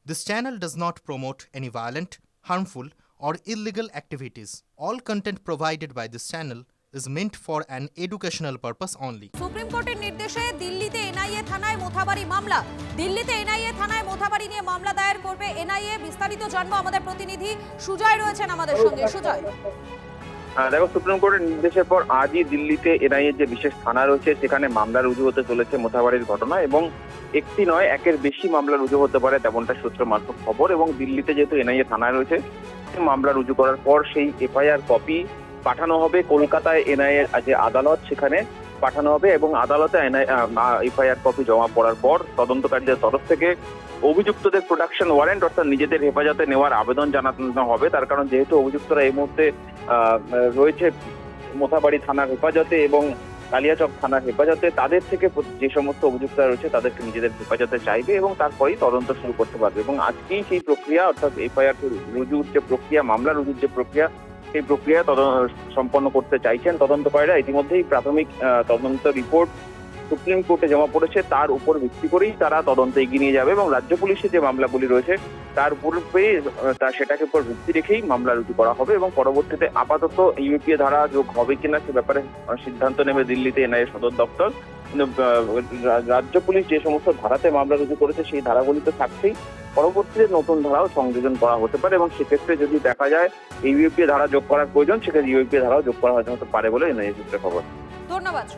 This channel does not promote any violent, harmful, or illegal activities. All content provided by this channel is meant for an educational purpose only. Supreme কোর্টের নির্দেশে দিল্লিতে NIA থানায় মোথাবাড়ি মামলা। দিল্লিতে NIA থানায় মোথাবাড়ি নিয়ে মামলা দায়ের করবে এনআইএ। বিস্তারিত জানবো আমাদের প্রতিনিধি সুজয় রয়েছেন আমাদের সঙ্গে। সুজয়, দেখো, সুপ্রিম কোর্টের নির্দেশের পর আজই দিল্লিতে এনআইএ যে বিশেষ থানা রয়েছে সেখানে মামলা রুজু হতে চলেছে মোথাবাড়ির ঘটনা, এবং একটি নয় একের বেশি মামলা রুজু হতে পারে তেমনটা সূত্র মারফত খবর। এবং দিল্লিতে যেহেতু এনআইএ থানায় রয়েছে, মামলা রুজু করার পর সেই এফআইআর কপি পাঠানো হবে কলকাতায় এনআইএ যে আদালত সেখানে পাঠানো হবে, এবং আদালতে এফআইআর কপি জমা পড়ার পর তদন্তকারীদের তরফ থেকে অভিযুক্তদের প্রোডাকশন ওয়ারেন্ট অর্থাৎ নিজেদের হেফাজতে নেওয়ার আবেদন জানানো হবে। তার কারণ যেহেতু অভিযুক্তরা এই মুহূর্তে রয়েছে মোথাবাড়ি থানার হেফাজতে এবং কালিয়াচক থানার হেফাজতে, তাদের থেকে যে সমস্ত অভিযুক্তরা রয়েছে তাদেরকে নিজেদের হেফাজতে চাইবে এবং তারপরেই তদন্ত শুরু করতে পারবে। এবং আজকেই সেই প্রক্রিয়া অর্থাৎ এফআইআর রুজুর যে প্রক্রিয়া, মামলা রুজুর যে প্রক্রিয়া, সেই প্রক্রিয়া সম্পন্ন করতে চাইছেন তদন্তকারীরা। ইতিমধ্যেই প্রাথমিক তদন্ত রিপোর্ট সুপ্রিম কোর্টে জমা পড়েছে, তার উপর ভিত্তি করেই তারা তদন্ত এগিয়ে নিয়ে যাবে এবং রাজ্য পুলিশের যে মামলাগুলি রয়েছে তার উপরে সেটাকে উপর ভিত্তি রেখেই মামলা রুজু করা হবে এবং পরবর্তীতে আপাতত ইউপিএ ধারা যোগ হবে কিনা সে ব্যাপারে সিদ্ধান্ত নেবে দিল্লিতে এনআইএ সদর দপ্তর। রাজ্য পুলিশ যে সমস্ত ধারাতে মামলা রুজু করেছে সেই ধারাগুলিতে থাকছেই, পরবর্তীতে নতুন ধারাও সংযোজন করা হতে পারে এবং সেক্ষেত্রে যদি দেখা যায় ইউপিএ ধারা যোগ করার প্রয়োজন, সেক্ষেত্রে ইউপিএ ধারাও যোগ করা হতে পারে বলে এনআইএ সূত্রে খবর। ধন্যবাদ।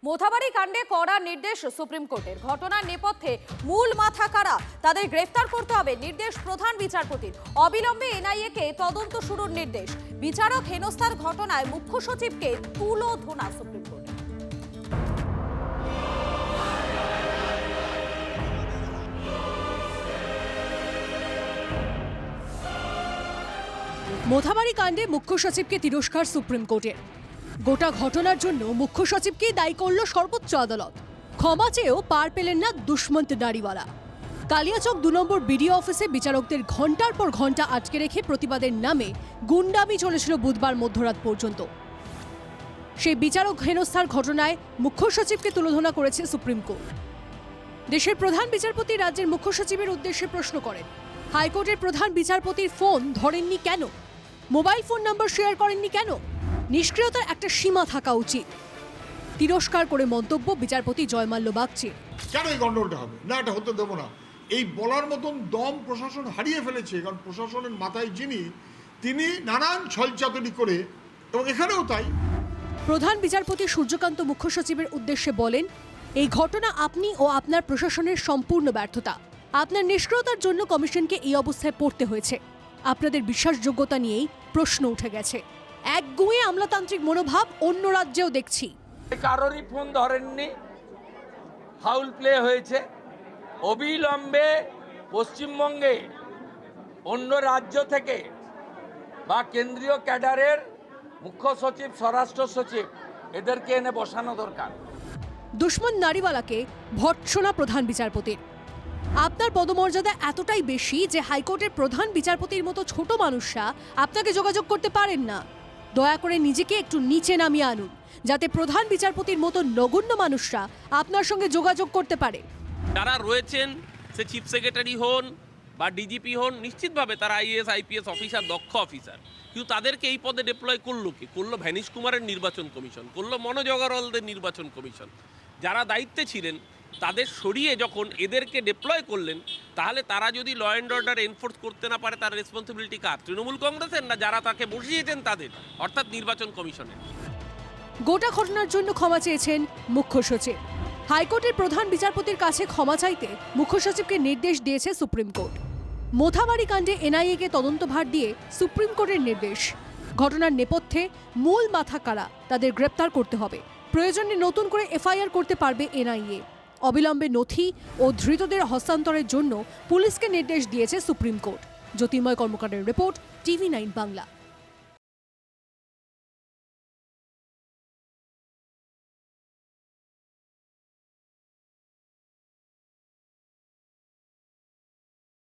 মোথাবাড়ি কাণ্ডে কড়া নির্দেশ সুপ্রিম কোর্টের। ঘটনার নেপথ্যে মূল মাথা কারা, তাদের গ্রেফতার করতে হবে নির্দেশ প্রধান বিচারপতির। অবিলম্বে এনআইএ-কে তদন্ত শুরুর নির্দেশ। বিচারক হেনস্থার ঘটনায় মুখ্য সচিবকে তুলোধনা সুপ্রিম কোর্ট। মোথাবাড়ি কাণ্ডে মুখ্য সচিবকে তিরস্কার সুপ্রিম কোর্টের। গোটা ঘটনার জন্য মুখ্য সচিবকেই দায়ী করল সর্বোচ্চ আদালত। ক্ষমা চেয়েও পার পেলেন না দুষ্মন্ত দাড়িওয়ালা। কালিয়াচক 2 নম্বর বিডিও অফিসে বিচারকদের ঘন্টার পর ঘন্টা আটকে রেখে প্রতিবাদের নামে গুন্ডামি চলেছিল বুধবার মধ্যরাত পর্যন্ত। সেই বিচারক হেনস্থার ঘটনায় মুখ্য সচিবকে তুলোধনা করেছে সুপ্রিম কোর্ট। দেশের প্রধান বিচারপতি রাজ্যের মুখ্য সচিবের উদ্দেশ্যে প্রশ্ন করেন, হাইকোর্টের প্রধান বিচারপতির ফোন ধরেননি কেন? মোবাইল ফোন নাম্বার শেয়ার করেননি কেন? নিষ্ক্রিয়তার একটা সীমা থাকা উচিত। তিরস্কার করে মন্তব্য বিচারপতি জয়মাল্য বাগচির। কেন এই গন্ডগোলটা হবে না, এটা হতে দেবো না। এই বলার মতন দম প্রশাসন হারিয়ে ফেলেছে, কারণ প্রশাসনের মাথায় তিনি নানান ছলচাতুরি করে, এবং এখানেও তাই। প্রধান বিচারপতি সূর্যকান্ত মুখ্য সচিবের উদ্দেশ্যে বলেন, এই ঘটনা আপনি ও আপনার প্রশাসনের সম্পূর্ণ ব্যর্থতা। আপনার নিষ্ক্রিয়তার জন্য কমিশনকে এই অবস্থায় পড়তে হয়েছে। আপনাদের বিশ্বাসযোগ্যতা নিয়েই প্রশ্ন উঠে গেছে। একগুঁয়ে আমলাতান্ত্রিক মনোভাব অন্য রাজ্যেও দেখছি। কারোরই ফোন ধরেননি, ফাউল প্লে হয়েছে। অবিলম্বে পশ্চিমবঙ্গে অন্য রাজ্য থেকে বা কেন্দ্রীয় ক্যাডারের মুখ্য সচিব, স্বরাষ্ট্র সচিব এদেরকে এনে বসানো দরকার। দুশ্মন নারীওয়ালাকে ভর্ৎসনা প্রধান বিচারপতির। আপনার পদমর্যাদা এতটাই বেশি যে হাইকোর্টের প্রধান বিচারপতির মতো ছোট মানুষরা আপনাকে যোগাযোগ করতে পারেন না। দয়া করে নিজেকে একটু নিচে নামিয়ে আনুন, যাতে প্রধান বিচারপতির মতো নগণ্য মানুষরা আপনার সঙ্গে যোগাযোগ করতে পারে। যারা রয়েছেন, সে চিফ সেক্রেটারি হন বা ডিজিপি হন, নিশ্চিতভাবে তারা আইএএস আইপিএস অফিসার, দক্ষ অফিসার, কিন্তু তাদেরকে এই পদে ডিপ্লয় করলো কি? করলো ভ্যানিশ কুমারের নির্বাচন কমিশন, করলো মনোজ অগরওয়ালদের নির্বাচন কমিশন। যারা দায়িত্বে ছিলেন তাদের সরিয়ে যখন এদেরকে ডিপ্লয় করলেন, তাহলে তারা যদি ল অ্যান্ড অর্ডার এনফোর্স করতে না পারে, তার রেসপন্সিবিলিটি কার? তৃণমূল কংগ্রেসের, না যারা তাকে বসিয়েছেন তাদের, অর্থাৎ নির্বাচন কমিশনের? গোটা ঘটনার জন্য ক্ষমা চেয়েছেন মুখ্য সচিব। হাইকোর্টের প্রধান বিচারপতির কাছে ক্ষমা চাইতে মুখ্য সচিবকে নির্দেশ দিয়েছে সুপ্রিম কোর্ট। মোথাবাড়ি কাণ্ডে এনআইএ-কে তদন্তভার দিয়ে সুপ্রিম কোর্টের নির্দেশ। ঘটনার নেপথ্যে মূল মাথা কারা, তাদের গ্রেপ্তার করতে হবে। প্রয়োজনে নতুন করে এফআইআর করতে পারবে এনআইএ। অবিলম্বে নথি ও ধৃতদের হস্তান্তরের জন্য পুলিশকে নির্দেশ দিয়েছে সুপ্রিম কোর্ট। জ্যোতির্ময় কর্মকারের রিপোর্ট, TV9 বাংলা।